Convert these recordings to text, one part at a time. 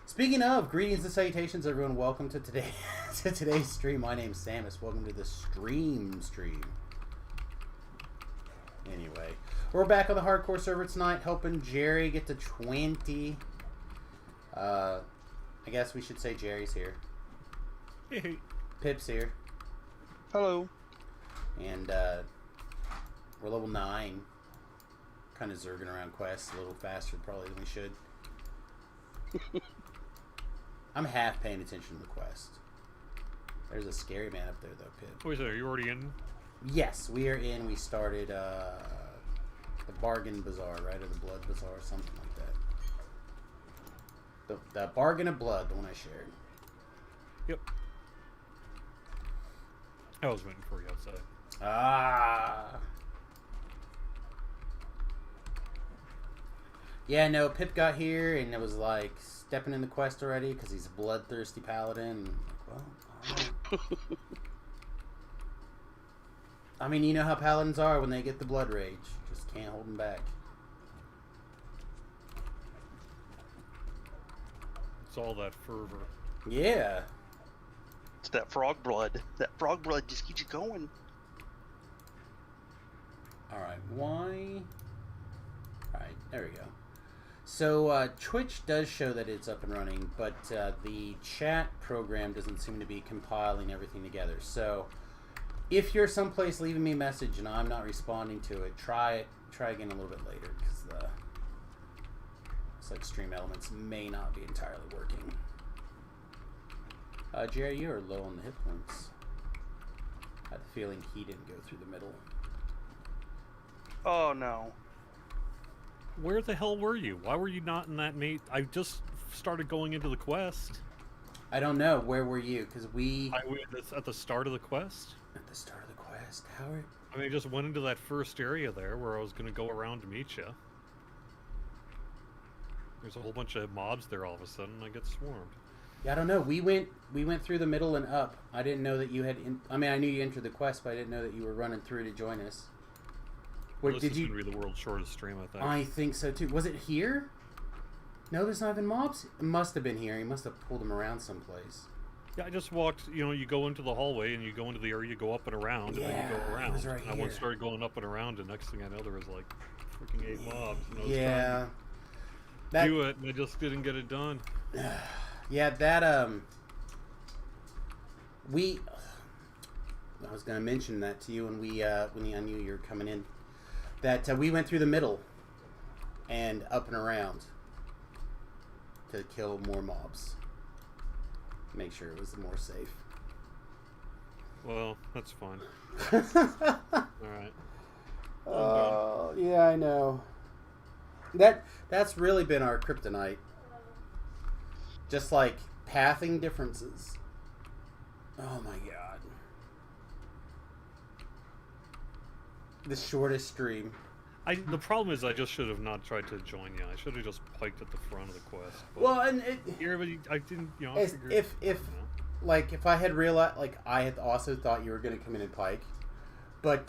Speaking of, greetings and salutations, everyone. Welcome to today's stream. My name's Samus. Welcome to the stream. Anyway, we're back on the hardcore server tonight, helping Jerry get to 20. I guess we should say Jerry's here. Hey. Pip's here. Hello. And we're level 9. Kind of zerging around quests a little faster probably than we should. I'm half paying attention to the quest. There's a scary man up there, though, Pip. Wait, are you already in? Yes, we are in. We started the Bargain Bazaar, right? Or the Blood Bazaar, something like that. The Bargain of Blood, the one I shared. Yep. I was waiting for you outside. Ah. Yeah, no, Pip got here and it was like stepping in the quest already because he's a bloodthirsty paladin. And well, all right. I mean, you know how paladins are when they get the blood rage. Just can't hold them back. It's all that fervor. Yeah. It's that frog blood. That frog blood just keeps you going. Alright, why? Alright, there we go. So, Twitch does show that it's up and running, but the chat program doesn't seem to be compiling everything together. So, if you're someplace leaving me a message and I'm not responding to it, try again a little bit later, because it's like Stream Elements may not be entirely working. Jerry, you're low on the hit points. I had the feeling he didn't go through the middle. Oh no. Where the hell were you? Why were you not in that mate? I just started going into the quest. I don't know. Where were you? Because we... I was at the start of the quest. At the start of the quest? Howard? I mean, I just went into that first area there where I was going to go around to meet you. There's a whole bunch of mobs there all of a sudden. I get swarmed. Yeah, I don't know. We went through the middle and up. I didn't know that you had... I mean, I knew you entered the quest, but I didn't know that you were running through to join us. Well, this is going to be the world's shortest stream, I think. I think so, too. Was it here? No, there's not even mobs. It must have been here. He must have pulled them around someplace. Yeah, I just walked, you go into the hallway and you go into the area, you go up and around, and then you go around. It was right and I here. started going up and around, and next thing I know, there was like freaking 8 mobs. And I was Yeah. trying to do it, and I just didn't get it done. Yeah, that, I was going to mention that to you when I knew you were coming in. That we went through the middle and up and around to kill more mobs. Make sure it was more safe. Well, that's fine. Alright. Oh, yeah, I know. That's really been our kryptonite. Just like pathing differences. Oh my god. The shortest stream. The problem is I just should have not tried to join you. I should have just piked at the front of the quest. But Well, and I didn't, I figured, if I had realized, like, I had also thought you were going to come in and pike, but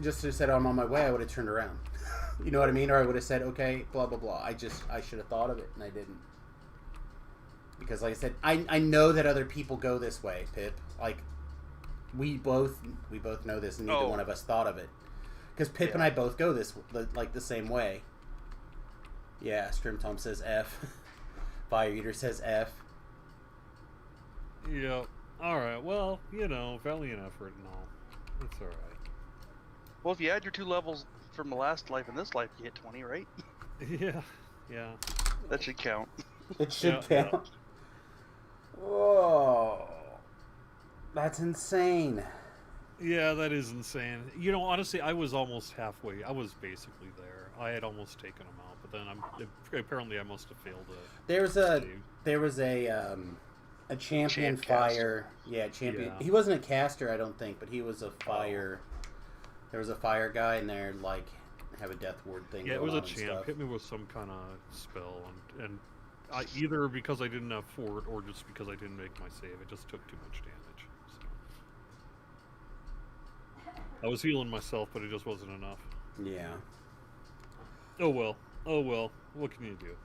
just to have said I'm on my way, I would have turned around. You know what I mean? Or I would have said, okay, blah blah blah. I should have thought of it, and I didn't. Because, like I said, I know that other people go this way, Pip. Like, we both know this, and neither one of us thought of it. Because Pip and I both go this, like, the same way. Yeah, Strim Tom says F. Fire Eater says F. Yeah. Alright, well, valiant effort and all. It's alright. Well, if you add your 2 levels from the last life and this life, you hit 20, right? Yeah. That should count. It should count. Whoa. That's insane. Yeah, that is insane. Honestly, I was almost halfway. I was basically there. I had almost taken him out, but then apparently I must have failed it. There was a champion fire. Yeah, champion. Yeah. He wasn't a caster, I don't think, but he was a fire. There was a fire guy in there, like, have a death ward thing. Yeah, it going was a on and champ. stuff. Hit me with some kind of spell, and either because I didn't have fort or just because I didn't make my save, it just took too much damage. I was healing myself, but it just wasn't enough. Yeah. Oh well. What can you do?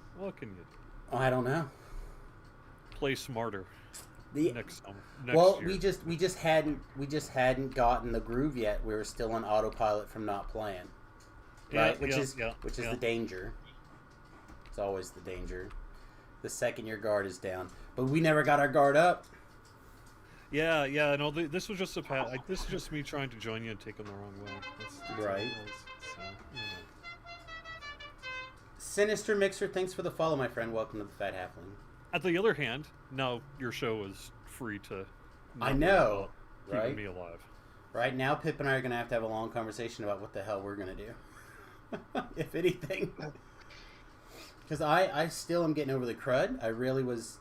I don't know. Play smarter The, next well, year. we just hadn't gotten the groove yet. We were still on autopilot from not playing, right? Which is the danger. It's always the danger. The second your guard is down, but we never got our guard up. Yeah. No, this was just this is just me trying to join you and taking the wrong way. That's Right. all it was. So, you know. Sinister Mixer, thanks for the follow, my friend. Welcome to the Fat Halfling. At the other hand, now your show is free to. I know, keeping right? me alive. Right now, Pip and I are going to have a long conversation about what the hell we're going to do, if anything. Because I still am getting over the crud. I really was.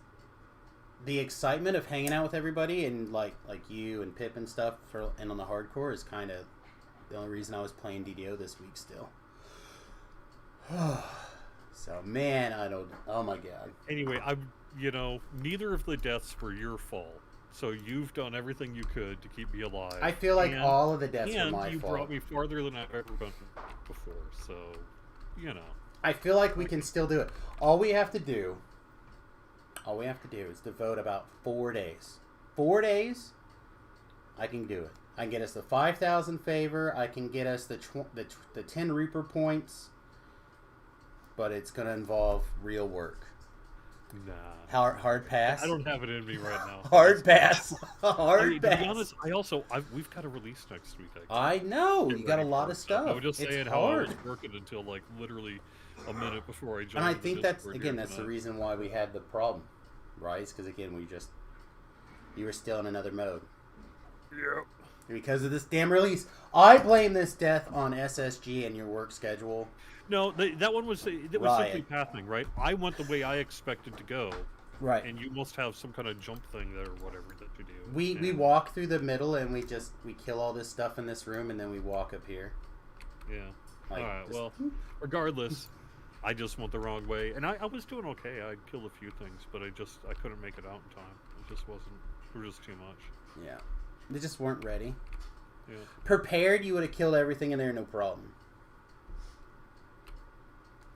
The excitement of hanging out with everybody and like you and Pip and stuff and on the hardcore is kind of the only reason I was playing DDO this week still. So man, I don't. Oh my god. Anyway, neither of the deaths were your fault. So you've done everything you could to keep me alive. I feel like all of the deaths were my fault. And you brought me farther than I've ever been before. So, I feel like we can still do it. All we have to do is devote about 4 days. 4 days, I can do it. I can get us the 5,000 favor. I can get us the 10 Reaper points. But it's going to involve real work. Nah. Hard pass? I don't have it in me right now. Hard pass. Hard pass. To be honest, we've got a release next week. I know. You got a lot of stuff. I was just saying it's how hard. I was working until literally a minute before I joined. And I think that's the reason why we had the problem, right? Because again, you were still in another mode. Yep. Because of this damn release. I blame this death on SSG and your work schedule. No, that one was simply pathing, right? I went the way I expected to go. Right. And you must have some kind of jump thing there or whatever that you do. We walk through the middle and we kill all this stuff in this room and then we walk up here. Yeah. Alright, well, regardless, I just went the wrong way. And I was doing okay. I killed a few things, but I couldn't make it out in time. It was just too much. Yeah. They just weren't ready. Yeah. Prepared, you would have killed everything in there, no problem.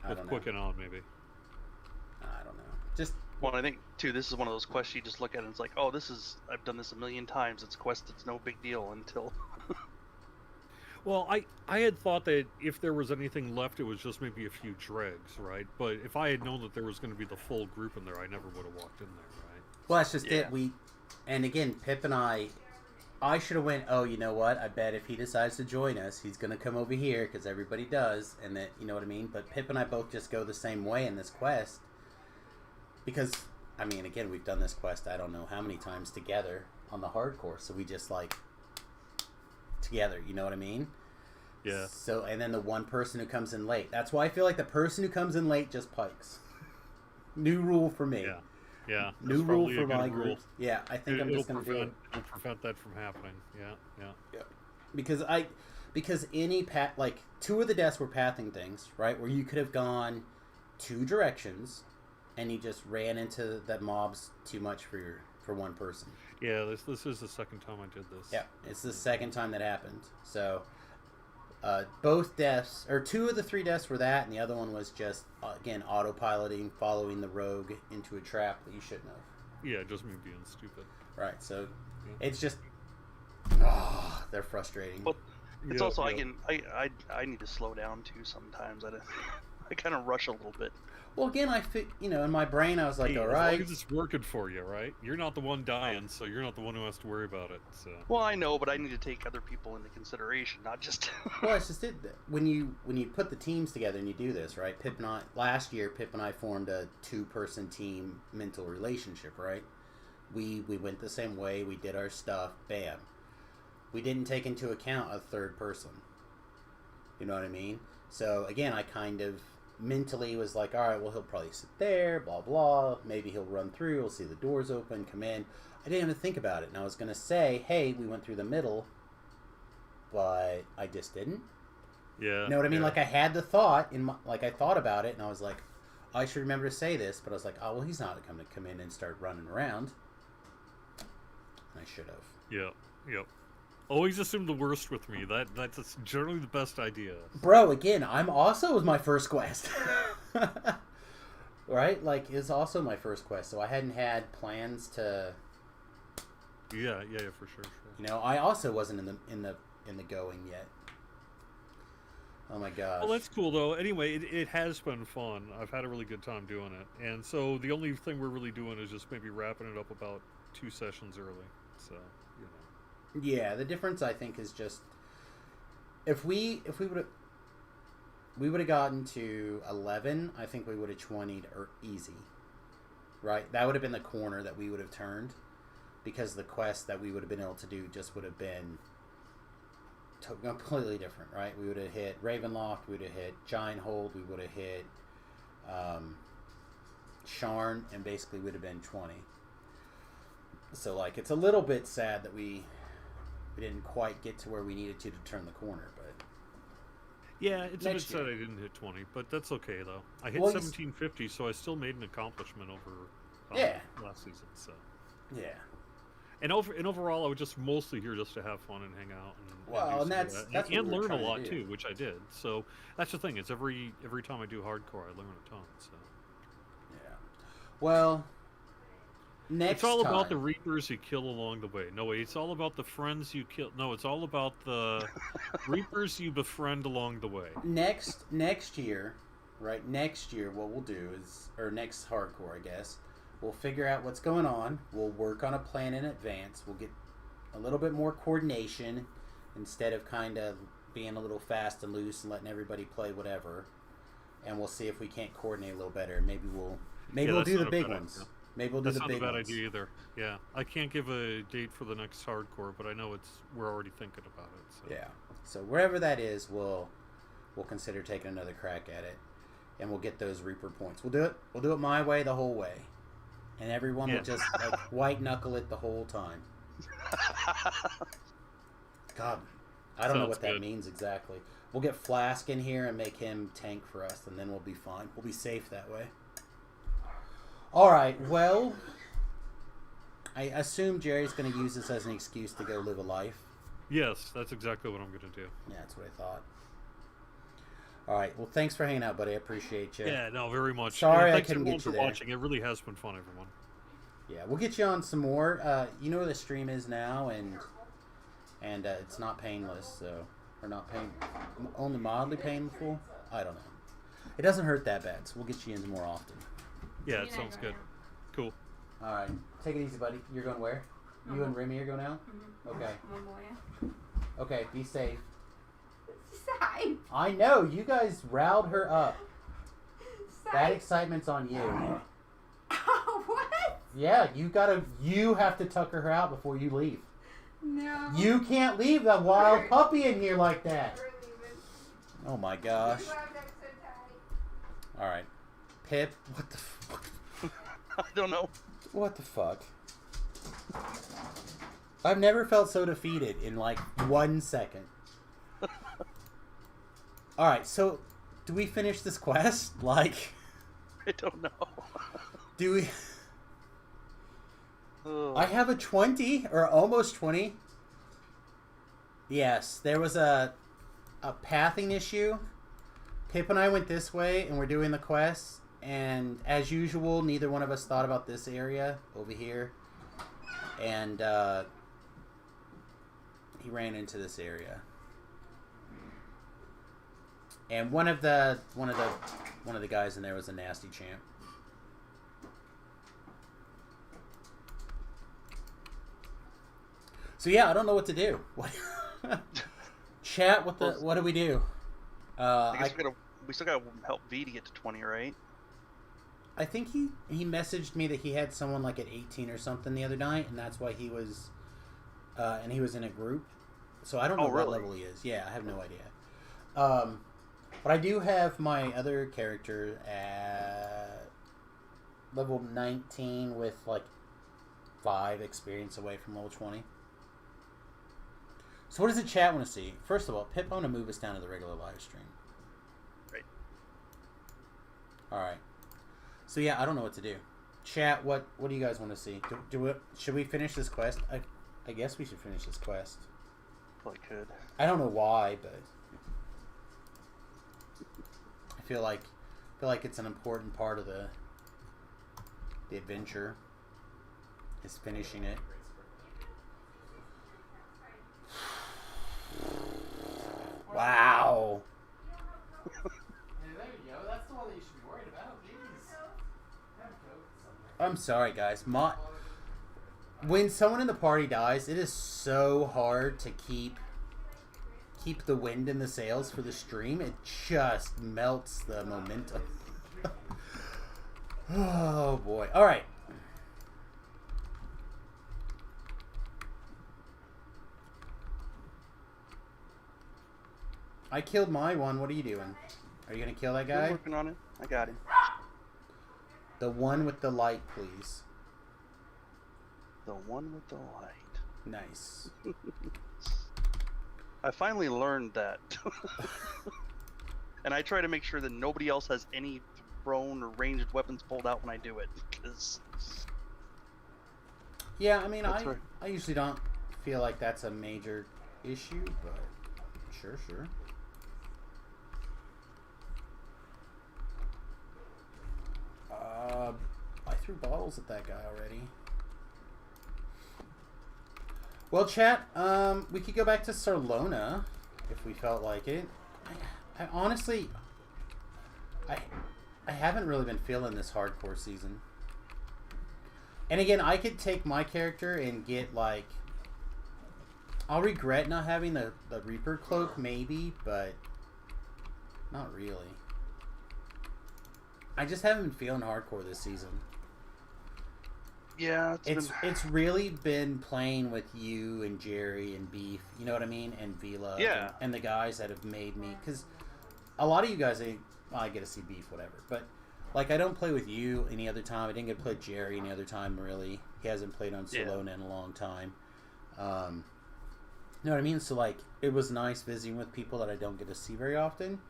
With Quicken on, maybe. I don't know. Well, I think too, this is one of those quests you just look at and it's like, oh, I've done this a million times. It's a quest that's no big deal until. Well, I had thought that if there was anything left, it was just maybe a few dregs, right? But if I had known that there was going to be the full group in there, I never would have walked in there, right? Well, that's just it. And again, Pip and I should have went, oh, you know what? I bet if he decides to join us, he's going to come over here because everybody does. And that, you know what I mean? But Pip and I both just go the same way in this quest. Because, I mean, again, we've done this quest I don't know how many times together on the hardcore. So we just together, you know what I mean? Yeah. So, and then the one person who comes in late. That's why I feel like the person who comes in late just pikes. New rule for me. Yeah. Yeah, new rule for my group. Yeah, I think I'm just going to do it. It'll prevent that from happening. Yeah. Because any two of the deaths were pathing things, right? Where you could have gone 2 directions, and you just ran into the mobs too much for one person. Yeah, this is the second time I did this. Yeah, it's the second time that happened. So, both deaths, or 2 of the 3 deaths were that, and the other one was just, again, autopiloting, following the rogue into a trap that you shouldn't have. Yeah, just me being stupid. Right, so it's just, they're frustrating. But it's also, I need to slow down too sometimes. I kind of rush a little bit. Well, again, in my brain, I was like, all right. As long as it's working for you, right? You're not the one dying, so you're not the one who has to worry about it. So. Well, I know, but I need to take other people into consideration, not just. Well, it's just it. When you put the teams together and you do this, right? Last year, Pip and I formed a 2-person team mental relationship, right? We went the same way. We did our stuff. Bam. We didn't take into account a 3rd person. You know what I mean? So again, I kind of mentally was like, all right, well, he'll probably sit there, blah, blah. Maybe he'll run through. We'll see the doors open, come in. I didn't even think about it. And I was going to say, hey, we went through the middle, but I just didn't. Yeah. You know what I mean? Yeah. Like I had the thought, I thought about it, and I was like, I should remember to say this, but I was like, oh, well, he's not going to come in and start running around. I should have. Yeah. Yep. Always assume the worst with me. That's generally the best idea. Bro, again, I'm also with my first quest. Right? Like, it's also my first quest, so I hadn't had plans to. Yeah, for sure. You know, I also wasn't in the going yet. Oh my gosh. Well, that's cool though. Anyway, it has been fun. I've had a really good time doing it, and so the only thing we're really doing is just maybe wrapping it up about 2 sessions early. So, you know. Yeah, the difference I think is just if we would have gotten to 11, I think we would have 20'd or easy. Right? That would have been the corner that we would have turned, because the quest that we would have been able to do just would have been completely different, right? We would have hit Ravenloft, we would have hit Giant Hold, we would have hit Sharn, and basically would have been 20. So, like, it's a little bit sad that we didn't quite get to where we needed to turn the corner, but yeah, it's a bit sad year. I didn't hit 20, but that's okay though. I hit Well, 1750, so I still made an accomplishment over last season. So yeah. And overall, I was just mostly here just to have fun and hang out And that's what and we were learn a trying to lot do. too, which I did. So that's the thing. It's every time I do hardcore, I learn a ton. So Yeah. Well, next it's all about the time- Reapers you kill along the way. No, wait, it's all about the friends you kill. No, it's all about the Reapers you befriend along the way. next year, right? Next year, what we'll do is, or next hardcore, I guess, we'll figure out what's going on. We'll work on a plan in advance. We'll get a little bit more coordination instead of kind of being a little fast and loose and letting everybody play whatever. And we'll see if we can't coordinate a little better. Maybe we'll that's do the not a big bad ones. idea. Maybe we'll do That's the not big a bad ones. idea either. Yeah, I can't give a date for the next hardcore, but I know we're already thinking about it. So. Yeah. So wherever that is, we'll consider taking another crack at it, and we'll get those Reaper points. We'll do it. We'll do it my way the whole way, and everyone will just like white knuckle it the whole time. God, I don't know what that means exactly. We'll get Flask in here and make him tank for us, and then we'll be fine. We'll be safe that way. All right. Well, I assume Jerry's going to use this as an excuse to go live a life. Yes, that's exactly what I'm going to do. Yeah, that's what I thought. All right. Well, thanks for hanging out, buddy. I appreciate you. Yeah, no, very much. Sorry I thanks couldn't everyone get you for there. watching. It really has been fun, everyone. Yeah, we'll get you on some more. You know where the stream is now, and it's not painless, so or not only mildly painful. I don't know. It doesn't hurt that bad, so we'll get you in more often. Yeah, it sounds good. Cool. All right, take it easy, buddy. You're going where? You and Remy are going out? Okay. Okay, be safe. Side. I know, you guys riled her up. That excitement's on you. What? Yeah, you have to tucker her out before you leave. No. You can't leave that wild puppy in here like that. We're leaving. Oh my gosh. You are next so tight. All right. Pip, what the fuck? I don't know. What the fuck? I've never felt so defeated in like 1 second. All right, so do we finish this quest? Like, I don't know. do we? Ugh. I have a 20 or almost 20. Yes, there was a pathing issue. Pip and I went this way, and we're doing the quest. And as usual, neither one of us thought about this area over here. And he ran into this area. And one of the guys in there was a nasty champ. So yeah, I don't know what to do. Chat, what do we do? I guess we still gotta help V to get to 20, right? I think he messaged me that he had someone like at 18 or something the other night, and that's why he was in a group. So I don't know what level he is. Yeah, I have no idea. But I do have my other character at level 19 with like 5 experience away from level 20. So what does the chat want to see? First of all, Pip, I want to move us down to the regular live stream. Right. All right. So yeah, I don't know what to do. Chat, what do you guys want to see? Should we finish this quest? I guess we should finish this quest. Well, I could. I don't know why, but I feel like it's an important part of the The adventure is finishing it. Wow. There you go. That's the one that you should be worried about. Jeez. I'm sorry, guys. When someone in the party dies, it is so hard to keep the wind in the sails for the stream. It just melts the momentum. Oh boy. All right. I killed my one. What are you doing? Are you gonna kill that guy? I'm working on it. I got him. The one with the light, please. The one with the light. Nice. I finally learned that. And I try to make sure that nobody else has any thrown or ranged weapons pulled out when I do it. Because... Yeah, I mean, That's right. I usually don't feel like that's a major issue, but sure. I threw bottles at that guy already. Well, chat, we could go back to Sarlona if we felt like it. I honestly, I haven't really been feeling this hardcore season. And again, I could take my character and get like, I'll regret not having the Reaper cloak maybe, but not really. I just haven't been feeling hardcore this season. Yeah, it's really been playing with you and Jerry and Beef, you know what I mean, and Vila, yeah, and the guys that have made me, because a lot of you guys, I get to see Beef, whatever, but like I don't play with you any other time. I didn't get to play Jerry any other time really. He hasn't played on Salona in a long time. You know what I mean? So like it was nice visiting with people that I don't get to see very often.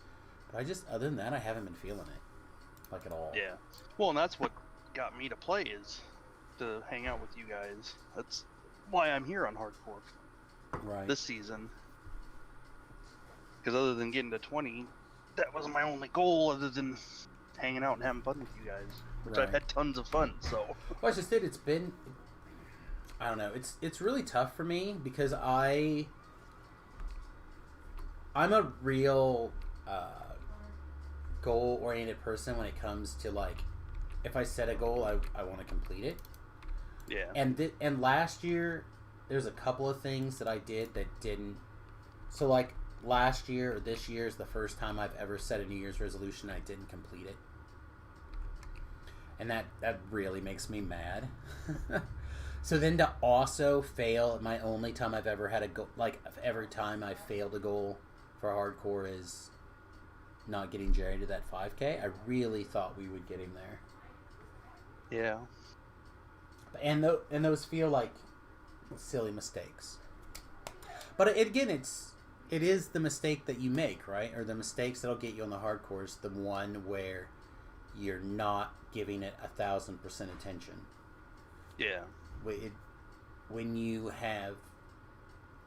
But I just, other than that, I haven't been feeling it like at all. Yeah. Well, and that's what got me to play, is to hang out with you guys. That's why I'm here on Hardcore this season. Because other than getting to 20, that wasn't my only goal other than hanging out and having fun with you guys, which I've had tons of fun. So well, I just did. It's been, I don't know, it's really tough for me because I'm a real goal oriented person when it comes to like, if I set a goal, I want to complete it. Yeah. And last year there's a couple of things that I did that didn't. So like last year or this year is the first time I've ever set a New Year's resolution and I didn't complete it. And that really makes me mad. So then to also fail, my only time I've ever had a goal, like every time I failed a goal for hardcore is not getting Jerry to that 5K. I really thought we would get him there. Yeah. And those feel like silly mistakes. But again, it is the mistake that you make, right? Or the mistakes that'll get you on the hardcores, the one where you're not giving it 1,000% attention. Yeah. When you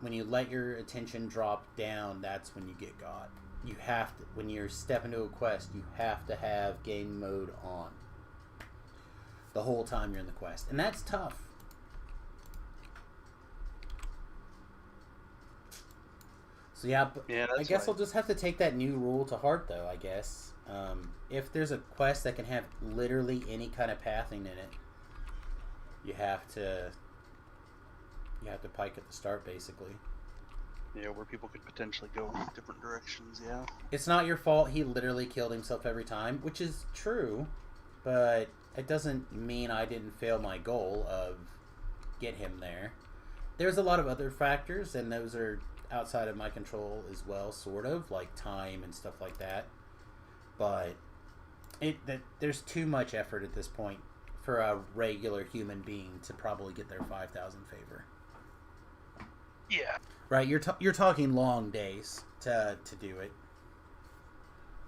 let your attention drop down, that's when you get got. You have to, when you're stepping into a quest, you have to have game mode on the whole time you're in the quest, and that's tough. So yeah, I guess I'll just have to take that new rule to heart, though. I guess if there's a quest that can have literally any kind of pathing in it, you have to pike at the start, basically. Yeah, where people could potentially go different directions. Yeah. It's not your fault. He literally killed himself every time, which is true, but it doesn't mean I didn't fail my goal of get him there. There's a lot of other factors, and those are outside of my control as well, sort of, like time and stuff like that. But there's too much effort at this point for a regular human being to probably get their 5,000 favor. Yeah. Right, you're talking long days to do it.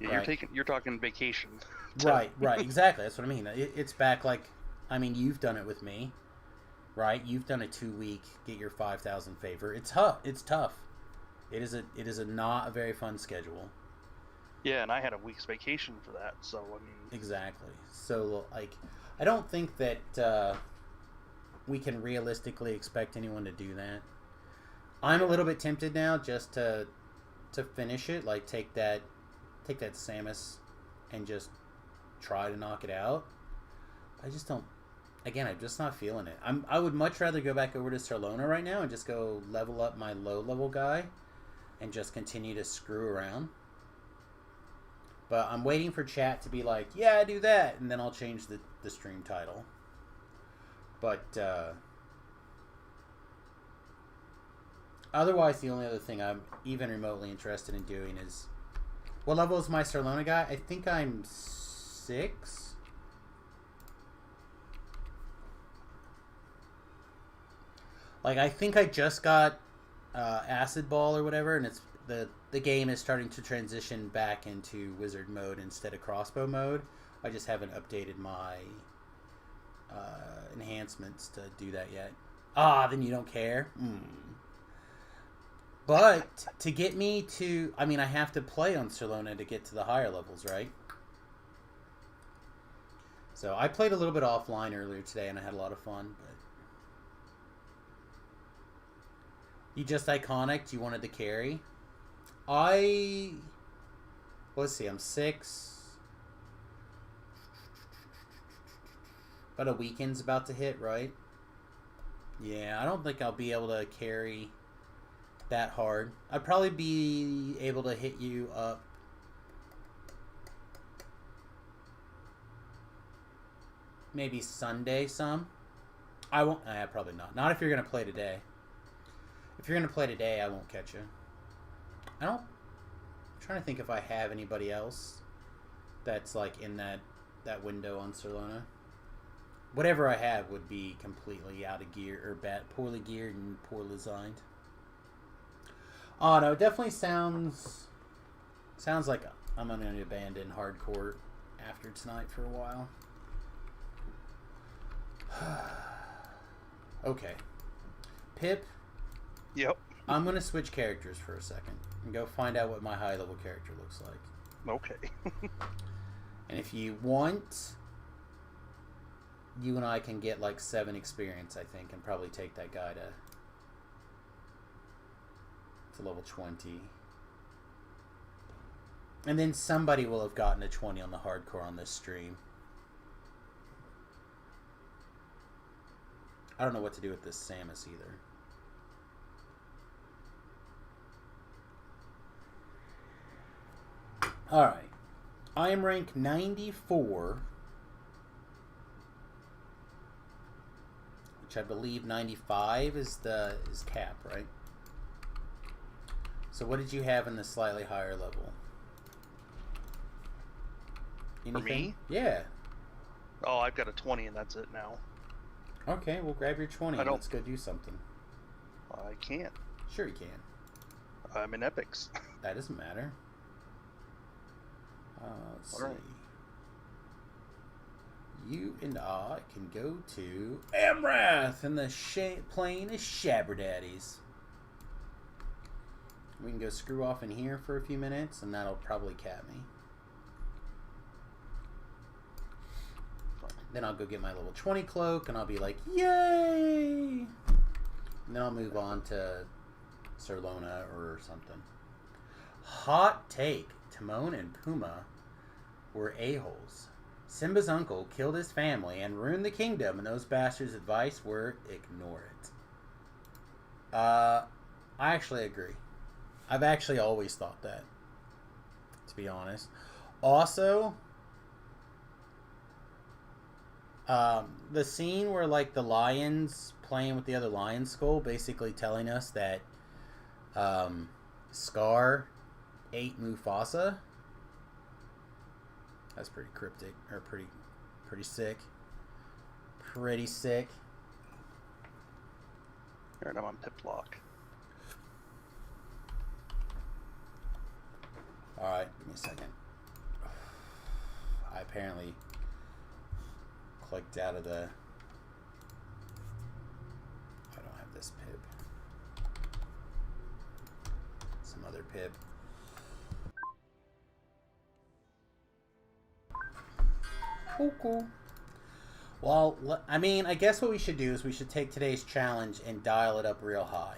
Yeah, right. You're talking vacation. Right, exactly. That's what I mean. It's back like, I mean, you've done it with me, right? You've done a 2-week get your 5,000 favor. It's tough. It is not a very fun schedule. Yeah, and I had a week's vacation for that, so I mean. Exactly. So like, I don't think that we can realistically expect anyone to do that. I'm a little bit tempted now just to finish it, like take that Samus and just try to knock it out. I just don't. Again, I'm just not feeling it. I would much rather go back over to Sarlona right now and just go level up my low level guy and just continue to screw around. But I'm waiting for chat to be like, yeah, do that, and then I'll change the stream title. But otherwise, the only other thing I'm even remotely interested in doing is, what level is my Sarlona guy? I think I'm 6. Like, I think I just got Acid Ball or whatever, and it's the game is starting to transition back into Wizard mode instead of Crossbow mode. I just haven't updated my enhancements to do that yet. Ah, then you don't care? But to get me to... I mean, I have to play on Sarlona to get to the higher levels, right? So I played a little bit offline earlier today, and I had a lot of fun, but... You just iconic? You wanted to carry? Let's see, I'm 6. But a weekend's about to hit, right? Yeah, I don't think I'll be able to carry that hard. I'd probably be able to hit you up. Maybe Sunday some. I won't. Probably not. Not if you're going to play today. If you're going to play today, I won't catch you. I'm trying to think if I have anybody else that's like in that window on Sarlona. Whatever I have would be completely out of gear or poorly geared and poorly designed. Oh no, it definitely sounds like I'm going to abandon hardcore after tonight for a while. Okay. Pip. Yep. I'm going to switch characters for a second and go find out what my high level character looks like. Okay. And if you want, you and I can get like 7 experience, I think, and probably take that guy to level 20. And then somebody will have gotten a 20 on the hardcore on this stream. I don't know what to do with this Samus either. Alright. I am rank 94. Which I believe 95 is cap, right? So what did you have in the slightly higher level? Anything? For me? Yeah. Oh, I've got a 20 and that's it now. Okay, well grab your 20 and let's go do something. I can't. Sure you can. I'm in Epics. That doesn't matter. Let's see. Right. You and I can go to Amrath in the plane of Shabberdaddies. We can go screw off in here for a few minutes, and that'll probably cap me. Then I'll go get my level 20 cloak, and I'll be like, yay! And then I'll move on to Sarlona or something. Hot take. Timon and Puma were a-holes. Simba's uncle killed his family and ruined the kingdom, and those bastards' advice were ignore it. I actually agree. I've actually always thought that, to be honest. Also, the scene where like the lion's playing with the other lion's skull, basically telling us that Scar ate Mufasa. That's pretty cryptic, or pretty sick. Pretty sick. Alright, I'm on pip lock. Alright, give me a second. I apparently clicked out of the... I don't have this pip. Some other pip. Cool. Well, I mean, I guess what we should do is we should take today's challenge and dial it up real high.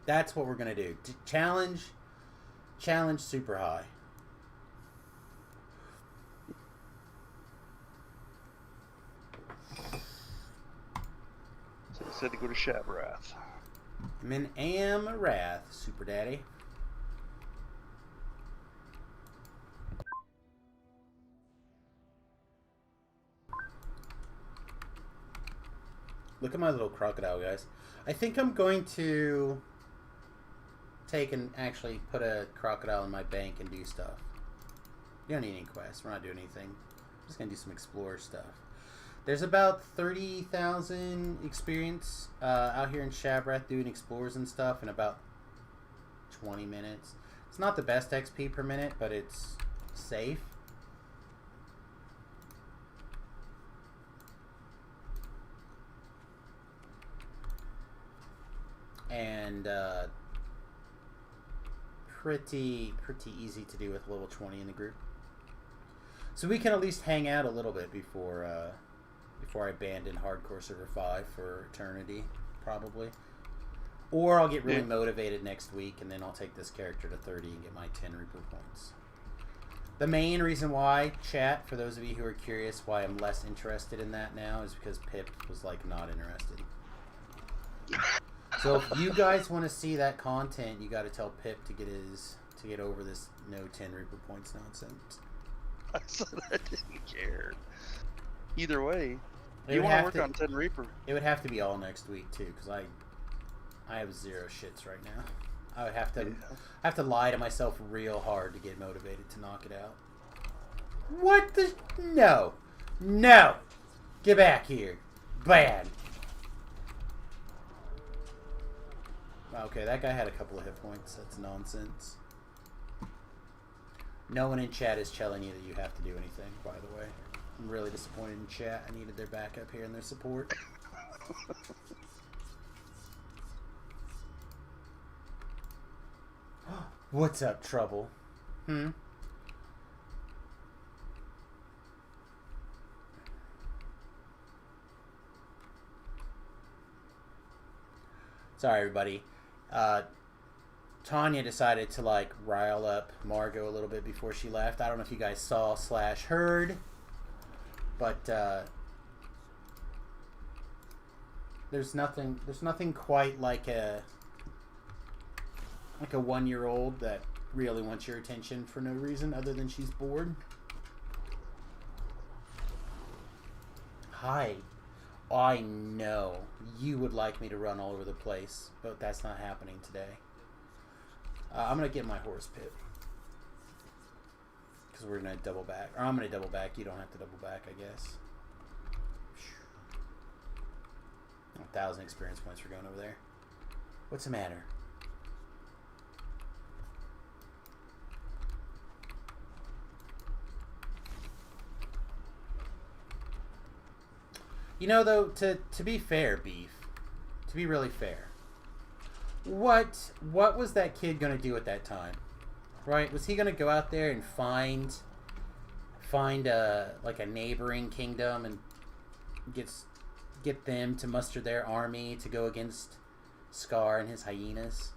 That's what we're going to do. Challenge super high. So I said to go to Shabrath. I'm in Amrath, Super Daddy. Look at my little crocodile, guys. I think I'm going to take and actually put a crocodile in my bank and do stuff. You don't need any quests. We're not doing anything. I'm just going to do some explorer stuff. There's about 30,000 experience out here in Shabrath doing explorers and stuff in about 20 minutes. It's not the best XP per minute, but it's safe. And pretty easy to do with level 20 in the group. So we can at least hang out a little bit before I abandon Hardcore Server 5 for eternity, probably. Or I'll get really motivated next week, and then I'll take this character to 30 and get my 10 Reaper points. The main reason why, chat, for those of you who are curious why I'm less interested in that now, is because Pip was, like, not interested. So if you guys want to see that content, you got to tell Pip to get over this no 10 Reaper points nonsense. I said I didn't care. Either way, you want to work on 10 Reaper. It would have to be all next week too, because I have zero shits right now. I would have to lie to myself real hard to get motivated to knock it out. What the? No, get back here, bad. Okay, that guy had a couple of hit points. That's nonsense. No one in chat is telling you that you have to do anything, by the way. I'm really disappointed in chat. I needed their backup here and their support. What's up, Trouble? Sorry, everybody. Tanya decided to, like, rile up Margot a little bit before she left. I don't know if you guys saw / heard, but there's nothing quite like a 1-year-old that really wants your attention for no reason other than she's bored. Hi. I know you would like me to run all over the place, but that's not happening today. I'm going to get my horse Pip. Because we're going to double back. Or I'm going to double back. You don't have to double back, I guess. 1,000 experience points for going over there. What's the matter? You know, though, to be fair, Beef, to be really fair, what was that kid going to do at that time? Right? Was he going to go out there and find a neighboring kingdom and get them to muster their army to go against Scar and his hyenas?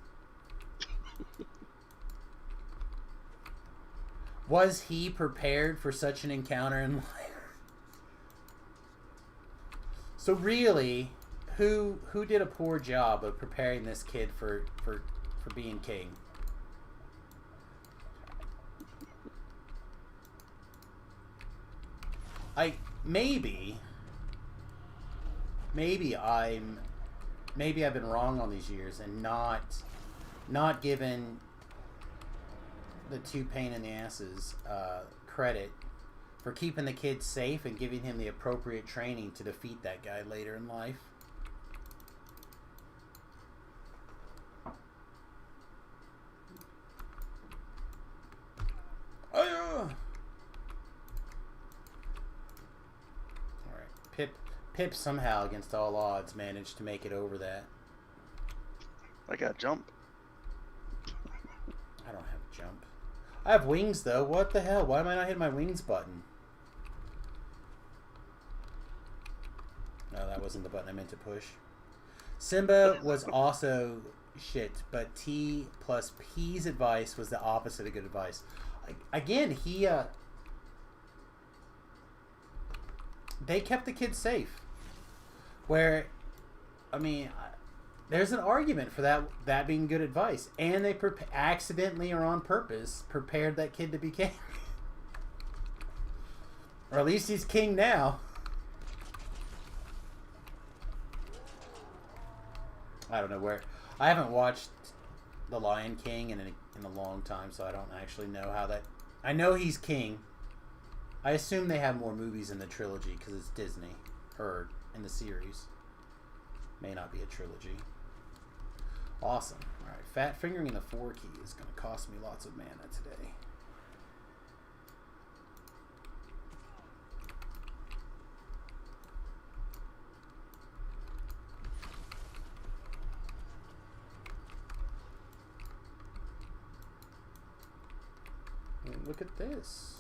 Was he prepared for such an encounter in life? So really, who did a poor job of preparing this kid for being king? Maybe I've been wrong on these years and not given the two pain in the asses credit for keeping the kid safe and giving him the appropriate training to defeat that guy later in life. Alright, Pip somehow, against all odds, managed to make it over that. I got jump. I don't have jump. I have wings, though. What the hell? Why am I not hitting my wings button? No, that wasn't the button I meant to push. Simba was also shit, but T plus P's advice was the opposite of good advice. Again, they kept the kids safe. Where, I mean, there's an argument for that being good advice, and they accidentally or on purpose prepared that kid to be king, or at least he's king now. I don't know where. I haven't watched The Lion King in a long time, so I don't actually know how that. I know he's king. I assume they have more movies in the trilogy because it's Disney, or in the series. May not be a trilogy. Awesome. All right, fat fingering in the 4 key is going to cost me lots of mana today. And look at this.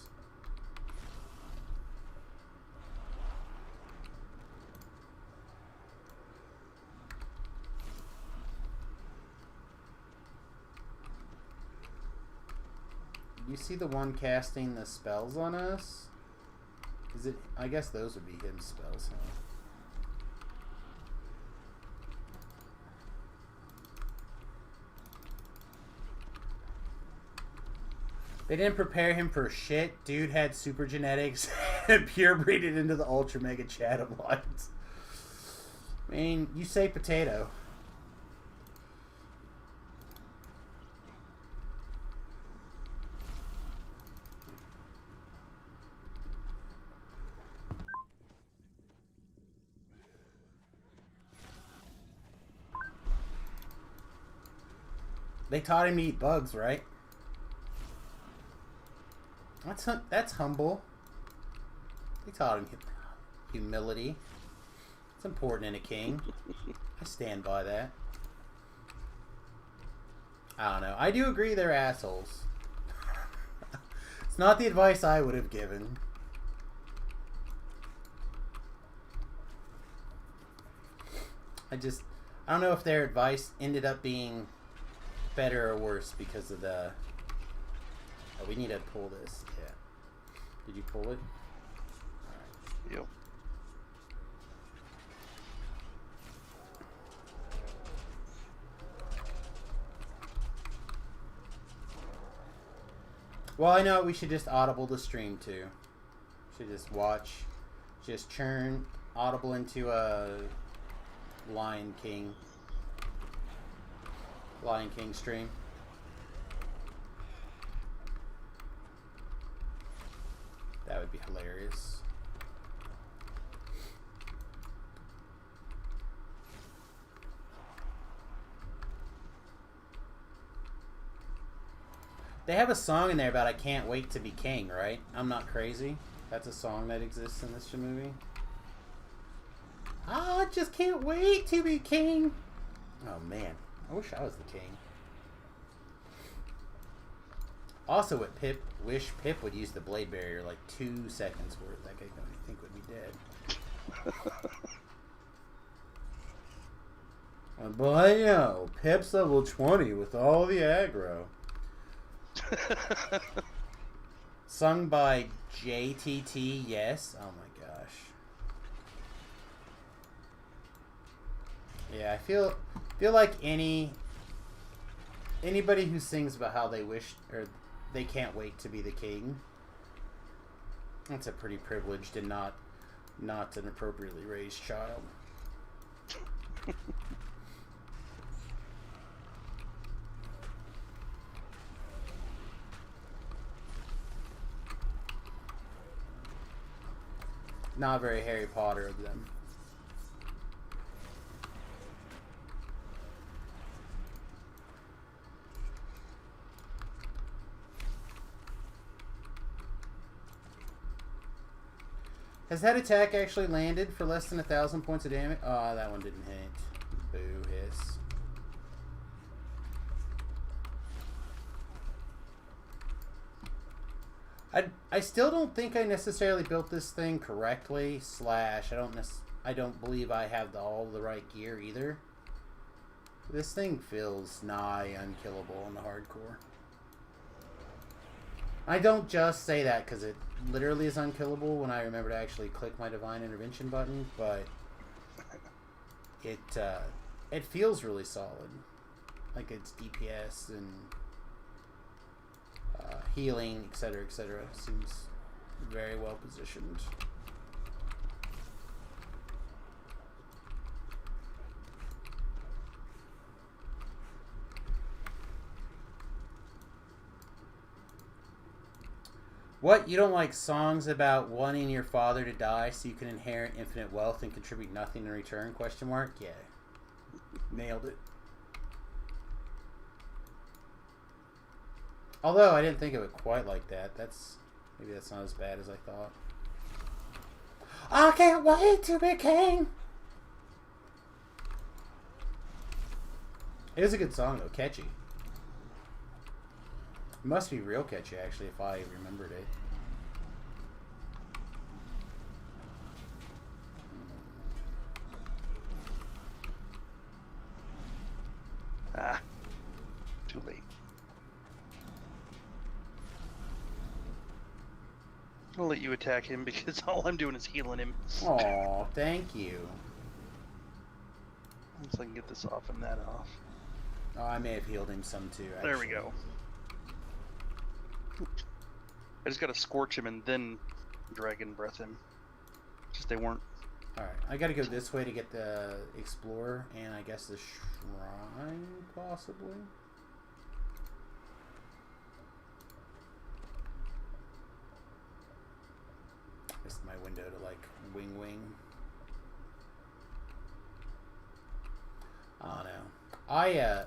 You see the one casting the spells on us? Is it? I guess those would be his spells, huh? They didn't prepare him for shit. Dude had super genetics and pure breeded into the ultra mega Chatham lines. I mean, you say potato. They taught him to eat bugs, right? That's humble. They taught him humility. It's important in a king. I stand by that. I don't know. I do agree they're assholes. It's not the advice I would have given. I don't know if their advice ended up being better or worse because of the... Oh, we need to pull this. Yeah. Did you pull it? Alright. Yep. Well, I know we should just audible the stream too. Should just watch, just churn audible into a Lion King stream. That would be hilarious. They have a song in there about I can't wait to be king, right? I'm not crazy. That's a song that exists in this movie. I just can't wait to be king. Oh man, I wish I was the king. Also, wish Pip would use the blade barrier like 2 seconds worth. That guy I think would be dead. But you know, Pip's level 20 with all the aggro. Sung by JTT, yes. Oh my gosh. Yeah, I feel like anybody who sings about how they wish or they can't wait to be the king, that's a pretty privileged and not an appropriately raised child. Not very Harry Potter of them. Has that attack actually landed for less than 1,000 points of damage? Oh, that one didn't hit. Boo hiss. I still don't think I necessarily built this thing correctly. / I don't I don't believe I have all the right gear either. This thing feels nigh unkillable in the hardcore. I don't just say that because it literally is unkillable when I remember to actually click my Divine Intervention button, but it feels really solid. Like its DPS and healing, etc., etc. Seems very well positioned. What? You don't like songs about wanting your father to die so you can inherit infinite wealth and contribute nothing in return? Question mark? Yeah. Nailed it. Although I didn't think of it quite like that. Maybe that's not as bad as I thought. I can't wait to be king. It is a good song though, catchy. It must be real catchy actually if I remembered it. Too late. I'll let you attack him because all I'm doing is healing him. Aw, thank you. So I can get this off and that off. Oh, I may have healed him some too, actually. There we go. I just gotta scorch him and then dragon breath him. Just they weren't. Alright, I gotta go this way to get the Explorer and I guess the Shrine, possibly? Missed my window to, like, wing. I don't know.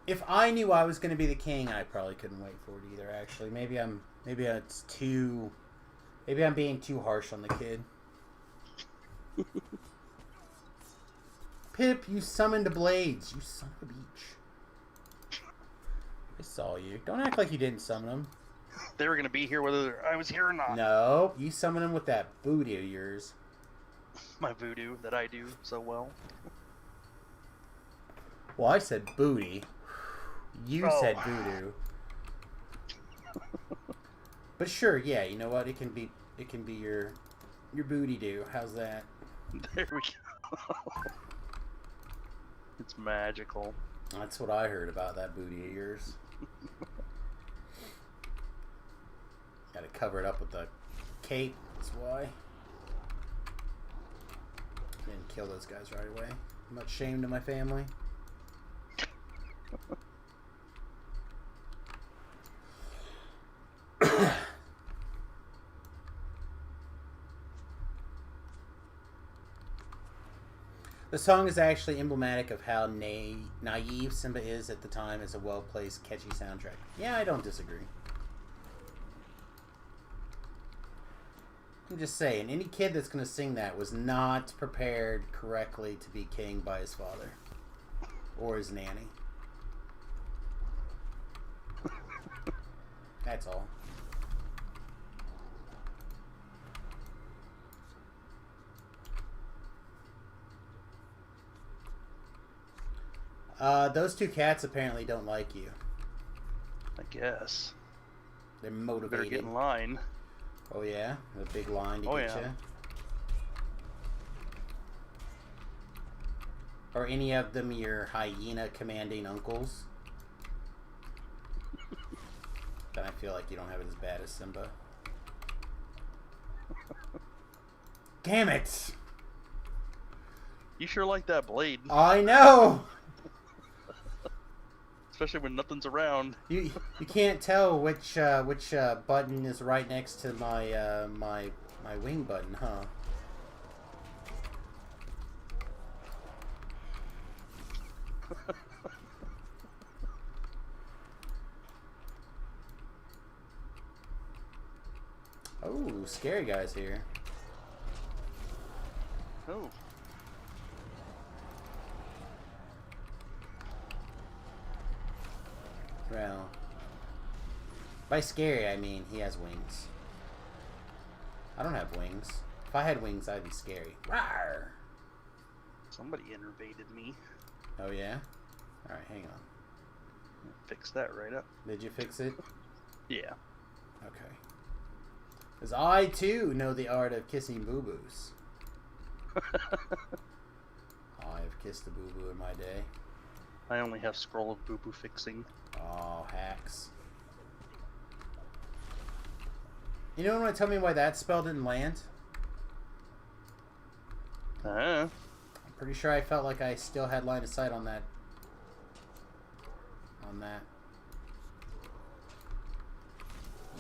If I knew I was going to be the king, I probably couldn't wait for it either, actually. Maybe I'm being too harsh on the kid. Pip, you summoned blades. You son of a beach. I saw you. Don't act like you didn't summon them. They were going to be here whether I was here or not. No, you summoned them with that booty of yours. My voodoo that I do so well. Well, I said booty. You said voodoo. But sure, yeah, you know what? It can be your booty do. How's that? There we go. It's magical. That's what I heard about that booty of yours. Gotta cover it up with the cape, that's why. Didn't kill those guys right away. Much shame to my family. The song is actually emblematic of how naive Simba is at the time as a well-placed, catchy soundtrack. Yeah, I don't disagree. I'm just saying, any kid that's going to sing that was not prepared correctly to be king by his father. Or his nanny. That's all. Those two cats apparently don't like you. I guess. They're motivated. Better get in line. Oh yeah? A big line to get you? Are any of them your hyena commanding uncles? Then I feel like you don't have it as bad as Simba. Damn it! You sure like that blade. I know! Especially when nothing's around. You can't tell which button is right next to my my wing button, huh? Oh, scary guys here. Oh. Well, by scary I mean he has wings. I don't have wings. I had wings, I'd be scary. Rawr! Somebody innervated me. Oh, yeah? Alright, hang on. Fix that right up. Did you fix it? Yeah. Okay. Because I, too, know the art of kissing boo-boos. I've kissed a boo-boo in my day. I only have scroll of boo-boo fixing. Oh, hacks. You know want to tell me why that spell didn't land? I'm pretty sure I felt like I still had line of sight on that. On that.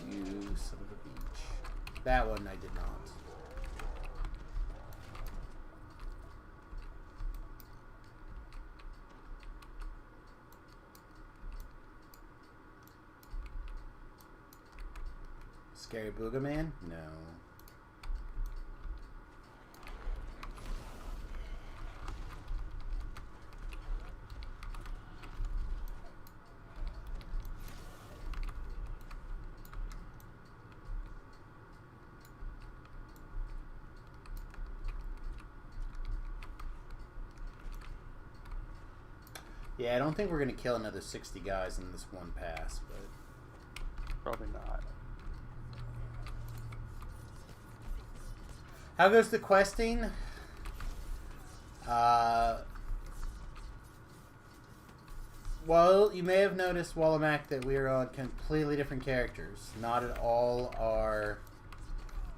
You son of a beach. That one I did not. Scary Booga Man? No. Yeah, I don't think we're going to kill another 60 guys in this one pass, but... Probably not. How goes the questing? Well, you may have noticed, Wallamac, that we are on completely different characters. Not at all our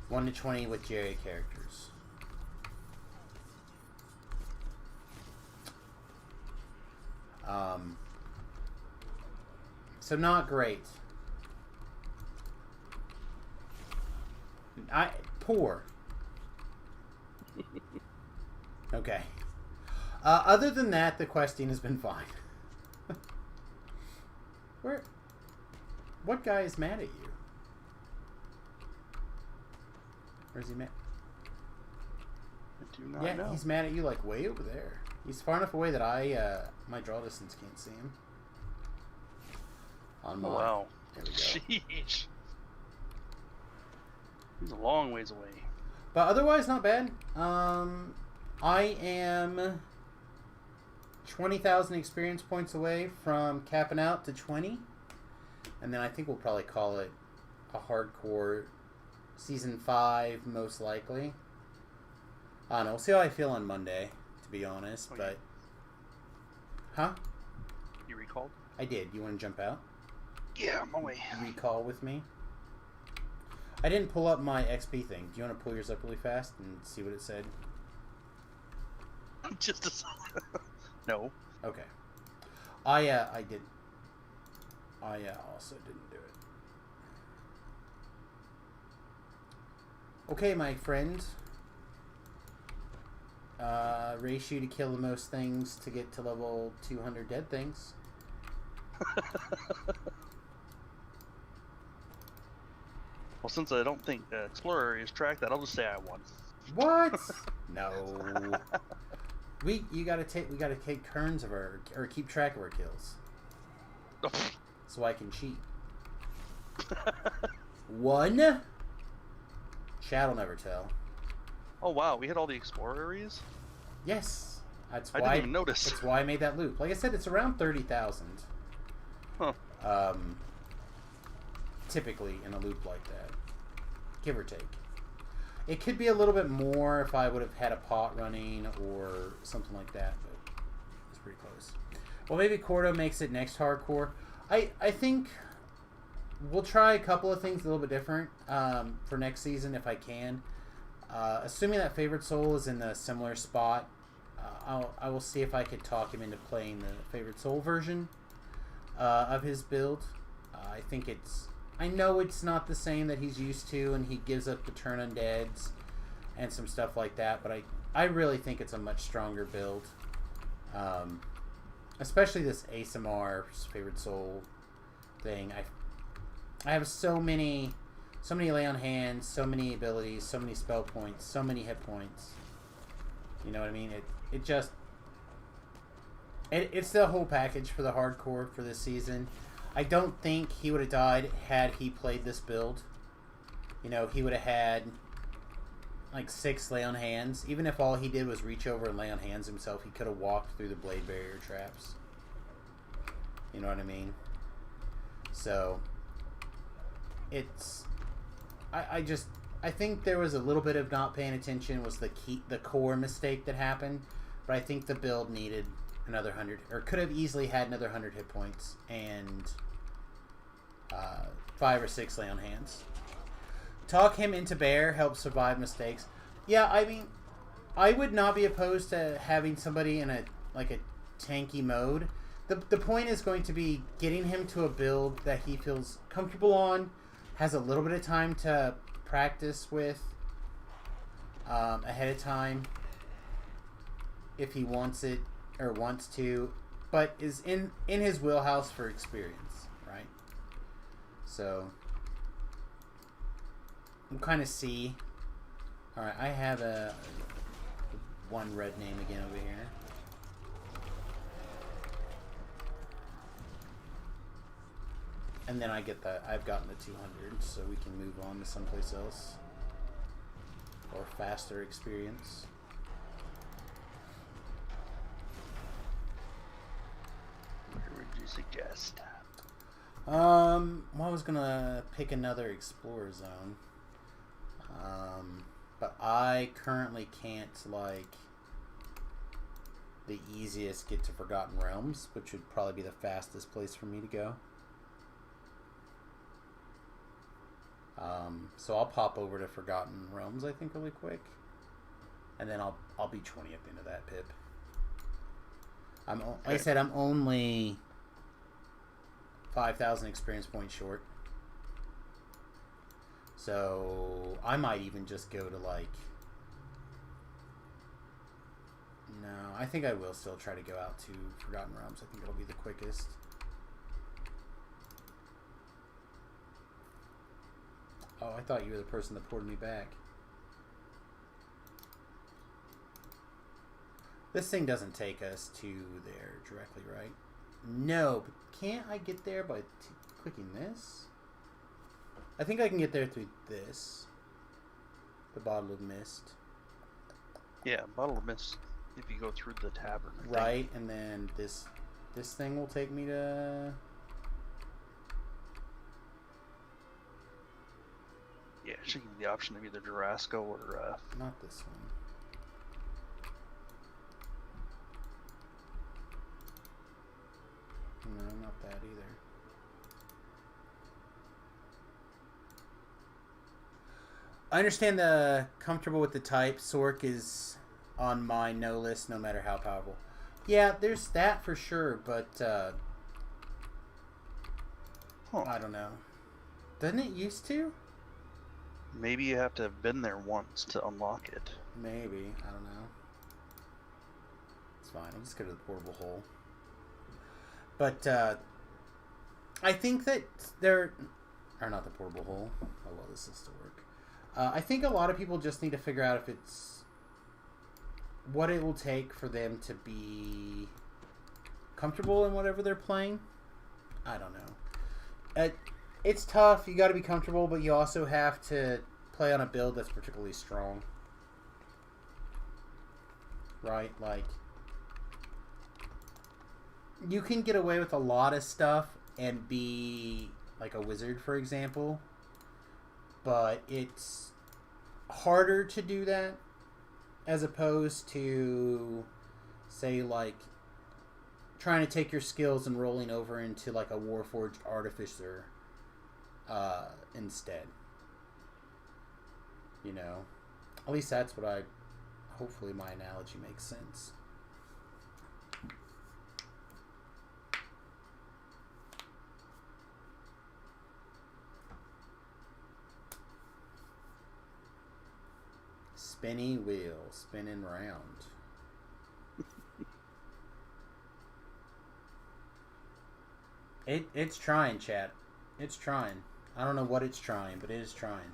1 to 20 with Jerry characters. So not great. Poor. Okay. Other than that, the questing has been fine. What guy is mad at you? Or is he mad? I do not know. Yeah, he's mad at you like way over there. He's far enough away that my draw distance can't see him. On my, wow. There we go. Sheesh. He's a long ways away. But otherwise, not bad. I am 20,000 experience points away from capping out to 20. And then I think we'll probably call it a hardcore season 5, most likely. I don't know. We'll see how I feel on Monday, to be honest. But, huh? You recalled? I did. You want to jump out? Yeah, I'm away. Recall with me? I didn't pull up my XP thing. Do you want to pull yours up really fast and see what it said? Just a no. Okay. I did. I also didn't do it. Okay, my friend. Race you to kill the most things to get to level 200 dead things. Well, since I don't think Explorer is tracked that, I'll just say I won. What? No. We gotta take turns of our, or keep track of our kills. So I can cheat. 1. Chad'll never tell. Oh wow, we hit all the Explorer areas? Yes. That's I why didn't even notice. That's why I made that loop. Like I said, it's around 30,000. Huh. Typically in a loop like that. Give or take. It could be a little bit more if I would have had a pot running or something like that, but it's pretty close. Well, maybe Cordo makes it next hardcore. I think we'll try a couple of things a little bit different for next season if I can. Assuming that Favorite Soul is in a similar spot, I will see if I could talk him into playing the Favorite Soul version of his build. I know it's not the same that he's used to, and he gives up the turn undeads and some stuff like that, but I really think it's a much stronger build. Especially this ASMR Favorite Soul thing. I have so many lay on hands, so many abilities, so many spell points, so many hit points. You know what I mean? It's the whole package for the hardcore for this season. I don't think he would have died had he played this build. You know, he would have had like 6 lay on hands. Even if all he did was reach over and lay on hands himself, he could have walked through the blade barrier traps. You know what I mean? So it's I think there was a little bit of not paying attention was the core mistake that happened, but I think the build needed another 100, or could have easily had another 100 hit points and 5 or 6 lay on hands. Talk him into bear, help survive mistakes. Yeah, I mean, I would not be opposed to having somebody in a tanky mode. The point is going to be getting him to a build that he feels comfortable on, has a little bit of time to practice with ahead of time if he wants it or wants to, but is in his wheelhouse for experience, right? So we'll kind of see. Alright, I have a one red name again over here. And then I've gotten the 200, so we can move on to someplace else. Or faster experience. Where would you suggest? Well, I was gonna pick another Explorer Zone. But I currently can't, the easiest get to Forgotten Realms, which would probably be the fastest place for me to go. So I'll pop over to Forgotten Realms, I think, really quick. And then I'll be 20 at the end of that, Pip. Like I said, I'm only 5,000 experience points short. So I might even just go to no, I think I will still try to go out to Forgotten Realms. I think it'll be the quickest. Oh, I thought you were the person that poured me back. This thing doesn't take us to there directly, right? No, but can't I get there by clicking this? I think I can get there through this. The Bottle of Mist. Yeah, Bottle of Mist, if you go through the tavern. Right, and then this thing will take me to... Yeah, it should give you the option of either Durasco or... Not this one. No, not that either. I understand the comfortable with the type. Sork is on my no list no matter how powerful. Yeah, there's that for sure, but I don't know. Doesn't it used to? Maybe you have to have been there once to unlock it. Maybe. I don't know. It's fine. I'll just go to the portable hole. But I think that there... Or not the portable hole. Oh, well, this will still work. I think a lot of people just need to figure out if it's... what it will take for them to be comfortable in whatever they're playing. I don't know. It's tough. You got to be comfortable, but you also have to play on a build that's particularly strong. Right? You can get away with a lot of stuff and be like a wizard, for example. But it's harder to do that as opposed to, say, trying to take your skills and rolling over into a Warforged Artificer instead. You know? At least that's what hopefully my analogy makes sense. Spinny wheel, spinning round. It's trying, chat. It's trying. I don't know what it's trying, but it is trying.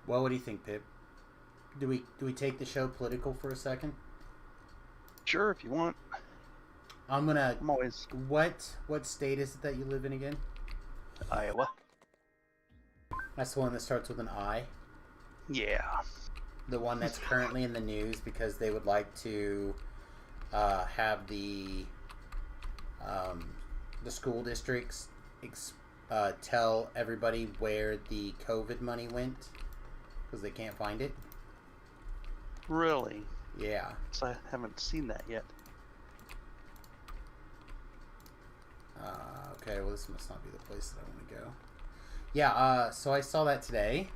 Well, what do you think, Pip? Do we take the show political for a second? Sure, if you want. I'm always. What state is it that you live in again? Iowa. That's the one that starts with an I. Yeah. The one that's currently in the news because they would like to have the school districts tell everybody where the COVID money went because they can't find it. Really? Yeah. So I haven't seen that yet. Okay, well this must not be the place that I want to go. Yeah, so I saw that today.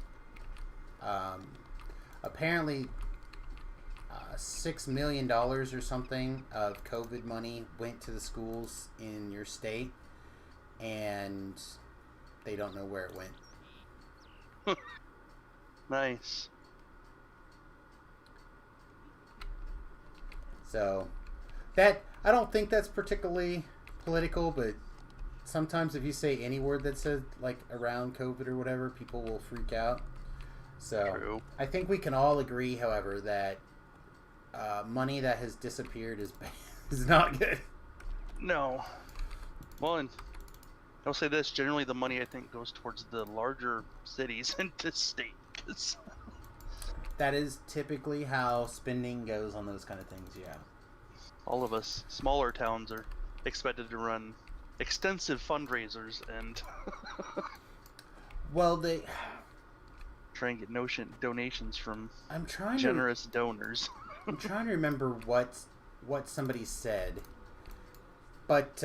Apparently, $6 million or something of COVID money went to the schools in your state, and they don't know where it went. Nice. So, I don't think that's particularly political, but sometimes if you say any word that says, like, around COVID or whatever, people will freak out. So, True. I think we can all agree, however, that money that has disappeared is not good. No. Well, and I'll say this, generally the money I think goes towards the larger cities and the states. That is typically how spending goes on those kind of things, yeah. All of us smaller towns are expected to run extensive fundraisers and well, they try and get donations from I'm generous donors. I'm trying to remember what somebody said, but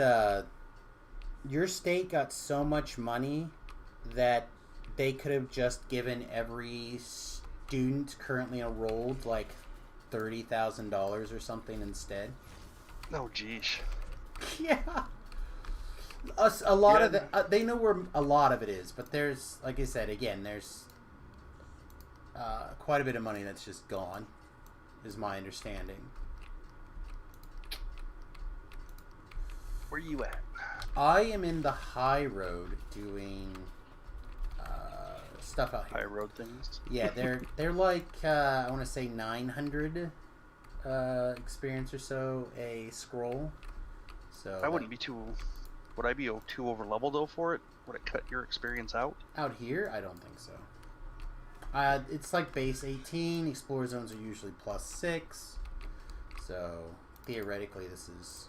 your state got so much money that they could have just given every student currently enrolled like $30,000 or something instead. Oh, geesh. Yeah. A lot of they know where a lot of it is, but there's, like I said, again, there's quite a bit of money that's just gone, is my understanding. Where you at? I am in the high road doing stuff out here. High road things? Yeah, they're like, I want to say 900 experience or so a scroll. So I wouldn't be too... Would I be too over leveled though for it? Would it cut your experience out? Out here, I don't think so. It's like base 18. Explorer zones are usually +6. So theoretically, this is.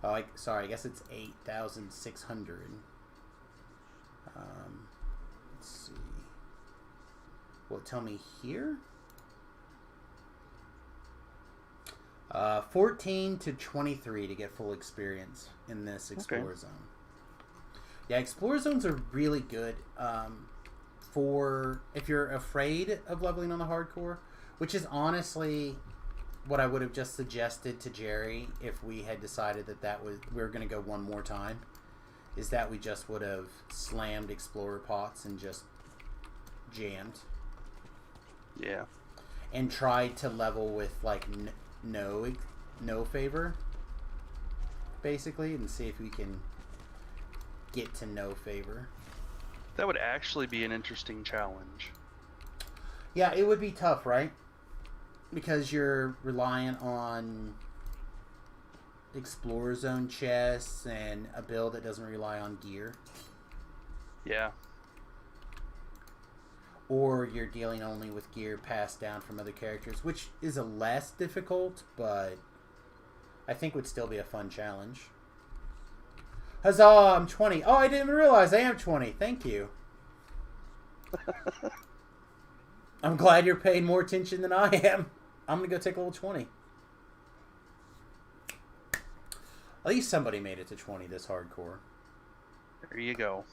Oh, sorry. I guess it's 8,600. Let's see. Will it tell me here? 14 to 23 to get full experience in this Explorer Zone. Yeah, Explorer Zones are really good for if you're afraid of leveling on the hardcore, which is honestly what I would have just suggested to Jerry if we had decided that we were going to go one more time, is that we just would have slammed Explorer pots and just jammed. Yeah. And tried to level with like no favor, basically, and see if we can get to no favor. That would actually be an interesting challenge. Yeah, it would be tough, right? Because you're reliant on Explorer Zone chests and a build that doesn't rely on gear. Yeah. Or you're dealing only with gear passed down from other characters, which is a less difficult, but I think would still be a fun challenge. Huzzah, I'm 20. Oh, I didn't even realize I am 20. Thank you. I'm glad you're paying more attention than I am. I'm going to go take level 20. At least somebody made it to 20 this hardcore. There you go.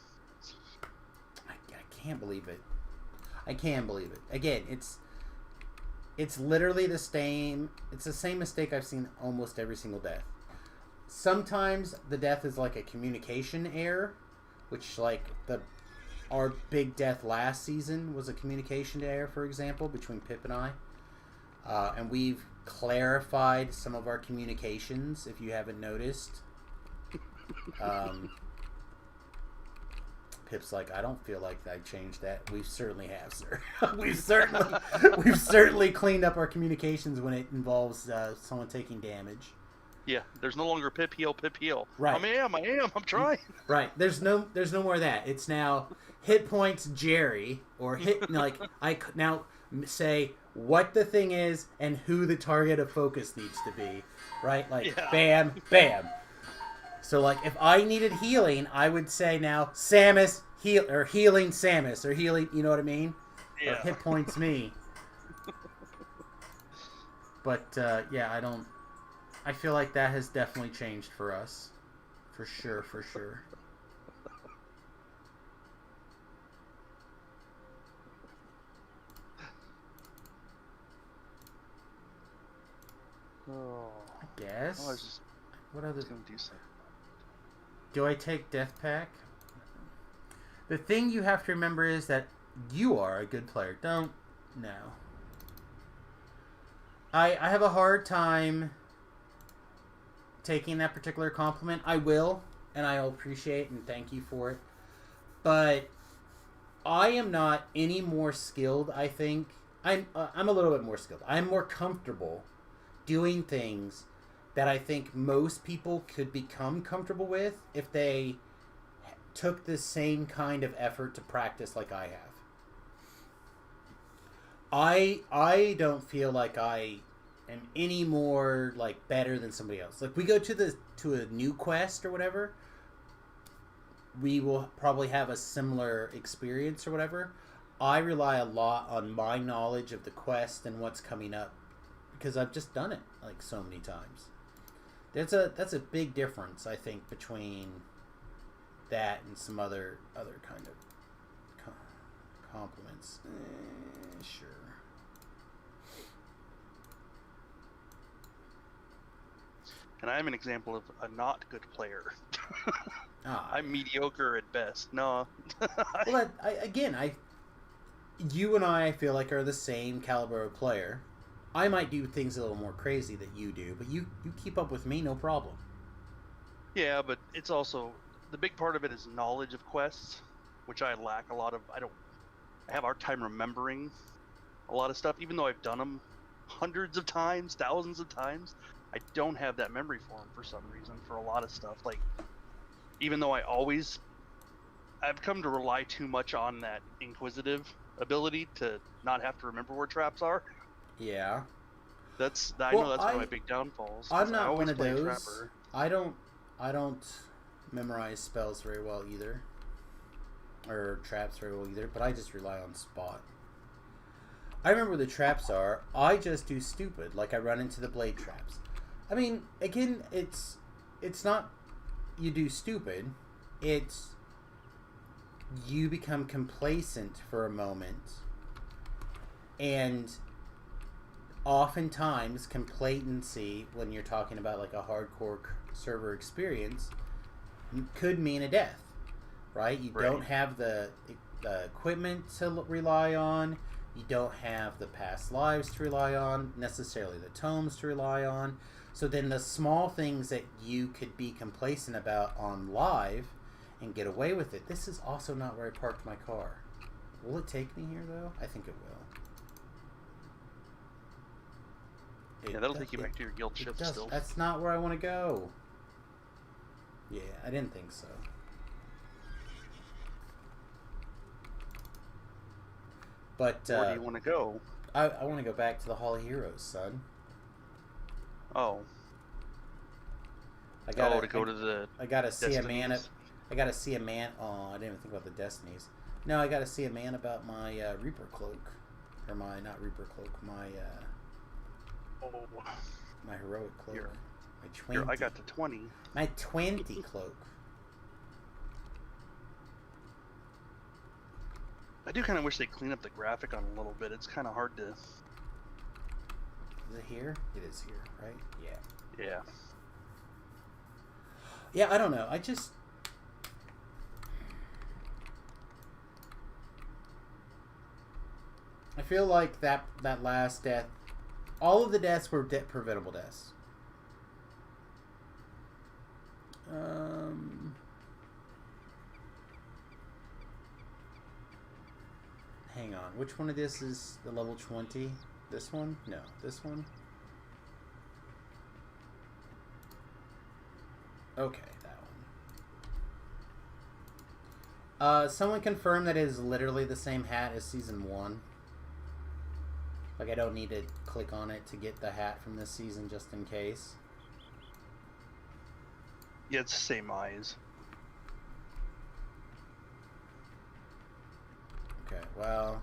I can't believe it. I can believe it. Again, it's literally the same. It's the same mistake I've seen almost every single death. Sometimes the death is like a communication error, which like our big death last season was a communication error, for example, between Pip and I. And we've clarified some of our communications, if you haven't noticed. Pip's like, I don't feel like I changed that. We certainly have, sir. we've certainly cleaned up our communications when it involves someone taking damage. Yeah, there's no longer Pip heal. Right. I'm trying. Right. There's no more of that. It's now hit points Jerry, or hit, like, I now say what the thing is and who the target of focus needs to be. Right? Like, bam, bam. So, like, if I needed healing, I would say now, Samus, heal, or healing Samus, or healing, you know what I mean? Yeah. Or hit points me. But, yeah, I feel like that has definitely changed for us. For sure. Oh. I guess. I was just What other... going to do something. Do I take Death Pack? The thing you have to remember is that you are a good player. No. I have a hard time taking that particular compliment. I will, and I'll appreciate and thank you for it. But I am not any more skilled, I think. I'm a little bit more skilled. I'm more comfortable doing things that I think most people could become comfortable with if they took the same kind of effort to practice like I have. I don't feel like I am any more like better than somebody else. Like, we go to a new quest or whatever, we will probably have a similar experience or whatever. I rely a lot on my knowledge of the quest and what's coming up because I've just done it like so many times. That's a big difference, I think, between that and some other kind of compliments. Sure. And I'm an example of a not good player. I'm mediocre at best. No. Well, you and I feel like are the same caliber of player. I might do things a little more crazy that you do, but you keep up with me, no problem. Yeah, but it's also, the big part of it is knowledge of quests, which I lack a lot of. I have a hard time remembering a lot of stuff, even though I've done them hundreds of times, thousands of times. I don't have that memory for them for some reason for a lot of stuff. Like, even though I've come to rely too much on that inquisitive ability to not have to remember where traps are. Yeah. I know that's one of my big downfalls. I'm not one of those. Trapper. I don't memorize spells very well either. Or traps very well either, but I just rely on spot. I remember where the traps are. I just do stupid. Like, I run into the blade traps. I mean, again, it's not you do stupid. It's you become complacent for a moment. And oftentimes, complacency, when you're talking about like a hardcore server experience, could mean a death, right? You don't have the equipment to rely on. You don't have the past lives to rely on, necessarily the tomes to rely on. So then the small things that you could be complacent about on live and get away with it. This is also not where I parked my car. Will it take me here, though? I think it will. Yeah, that'll take you back to your guild ship still. That's not where I want to go. Yeah, I didn't think so. But where do you want to go? I want to go back to the Hall of Heroes, son. Oh. I gotta see a man. I gotta see a man. Oh, I didn't even think about the Destinies. No, I gotta see a man about my Reaper cloak, or my not Reaper cloak, my my heroic cloak. My 20. I got to 20. My 20 cloak. I do kind of wish they'd clean up the graphic on a little bit. It's kind of hard to. Is it here? It is here, right? Yeah. Yeah. Yeah, I don't know. I just. I feel like that last death, all of the deaths were preventable deaths. hang on. Which one of this is the level 20? This one? No, this one. Okay, that one. Someone confirmed that it is literally the same hat as season 1. Like, I don't need to click on it to get the hat from this season just in case. Yeah, it's the same eyes. Okay, well...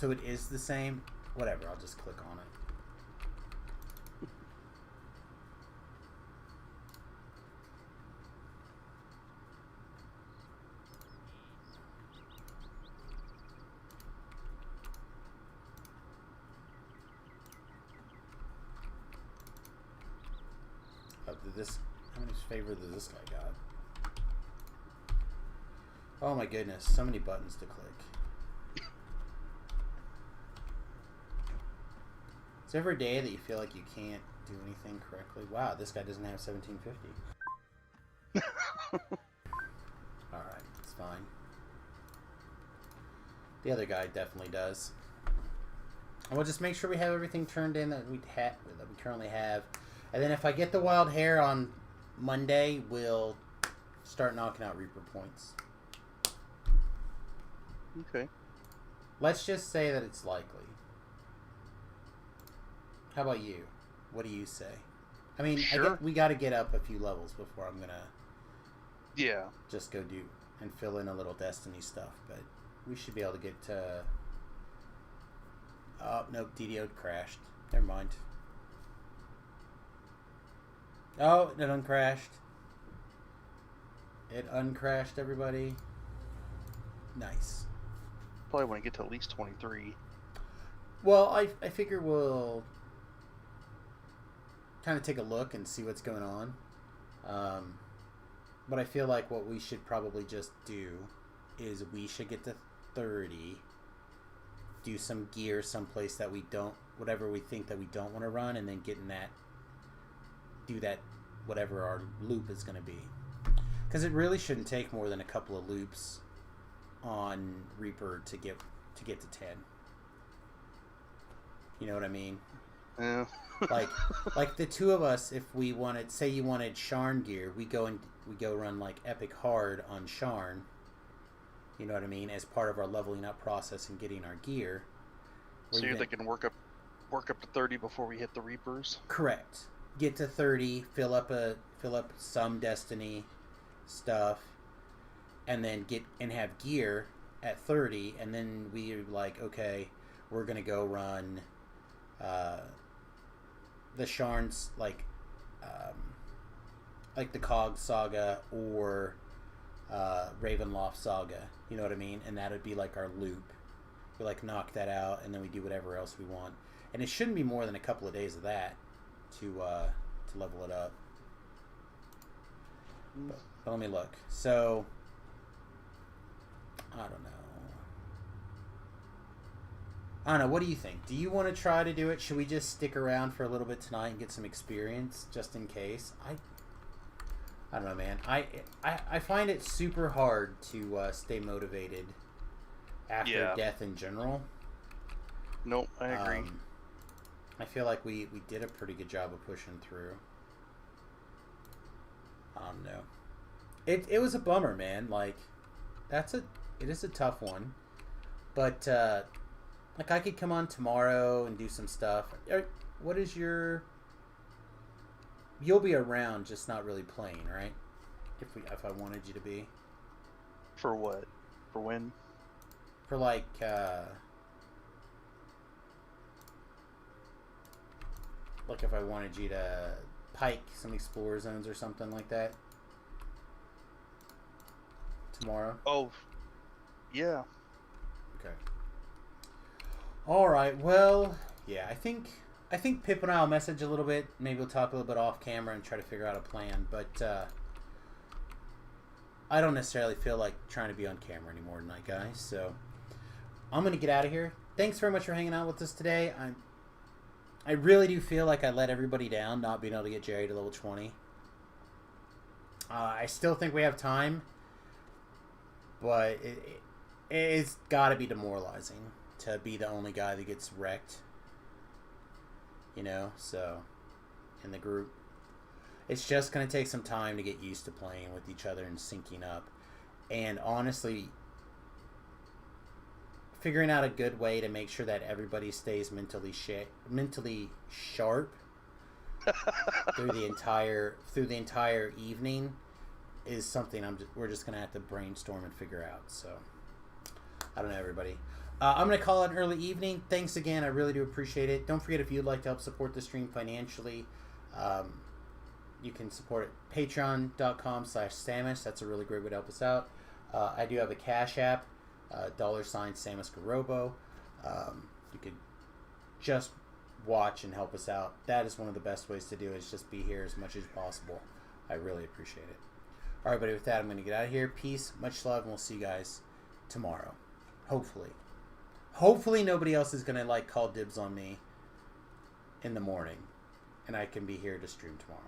So it is the same? Whatever, I'll just click on it. How many favor does this guy got? Oh my goodness, so many buttons to click. Is there ever a day that you feel like you can't do anything correctly? Wow, this guy doesn't have 1750. Alright, it's fine. The other guy definitely does. And we'll just make sure we have everything turned in that we currently have. And then if I get the wild hair on Monday, we'll start knocking out Reaper points. Okay. Let's just say that it's likely. How about you? What do you say? I mean, Sure. we got to get up a few levels before I'm going to just go do and fill in a little Destiny stuff. But we should be able to get to... Oh, nope, DDO crashed. Never mind. Oh, it uncrashed. It uncrashed, everybody. Nice. Probably want to get to at least 23. Well, I figure we'll kind of take a look and see what's going on. But I feel like what we should probably just do is we should get to 30, do some gear someplace that we don't, whatever we think that we don't want to run, and then get in that, do that, whatever our loop is going to be. Because it really shouldn't take more than a couple of loops on Reaper to get to 10. You know what I mean? Yeah. like the two of us, if we wanted, say you wanted Sharn gear, we go run like epic hard on Sharn. You know what I mean? As part of our leveling up process and getting our gear. So you're thinking work up to 30 before we hit the Reapers? Correct. Get to 30, fill up some Destiny stuff, and then have gear at 30, and then we're like, okay, we're gonna go run the Sharn's like the Cog Saga or Ravenloft Saga. You know what I mean? And that would be like our loop. We like knock that out, and then we do whatever else we want. And it shouldn't be more than a couple of days of that to level it up. But let me look. So I don't know. What do you think? Do you want to try to do it? Should we just stick around for a little bit tonight and get some experience just in case? I don't know, man. I find it super hard to stay motivated after death in general. Nope, I agree. I feel like we did a pretty good job of pushing through. I don't know. It was a bummer, man. Like, it is a tough one. But like, I could come on tomorrow and do some stuff. What is your... You'll be around, just not really playing, right? If I wanted you to be. For what? For when? For like if I wanted you to pike some Explorer Zones or something like that tomorrow. Oh, yeah. Okay. All right. Well, yeah. I think Pip and I will message a little bit. Maybe we'll talk a little bit off camera and try to figure out a plan. But I don't necessarily feel like trying to be on camera anymore tonight, guys. So I'm gonna get out of here. Thanks very much for hanging out with us today. I really do feel like I let everybody down not being able to get Jerry to level 20. I still think we have time but it's got to be demoralizing to be the only guy that gets wrecked. You know, so in the group, it's just going to take some time to get used to playing with each other and syncing up. And honestly, figuring out a good way to make sure that everybody stays mentally sharp through the entire evening is something we're just gonna have to brainstorm and figure out. So I don't know, everybody. I'm gonna call it an early evening. Thanks again. I really do appreciate it. Don't forget, if you'd like to help support the stream financially, you can support it patreon.com/Samus. That's a really great way to help us out. I do have a Cash App, $Samus Garobo. You could just watch and help us out. That is one of the best ways to do it, is just be here as much as possible. I really appreciate it. All right, buddy, with that, I'm going to get out of here. Peace, much love, and we'll see you guys tomorrow. Hopefully nobody else is going to like call dibs on me in the morning, and I can be here to stream tomorrow.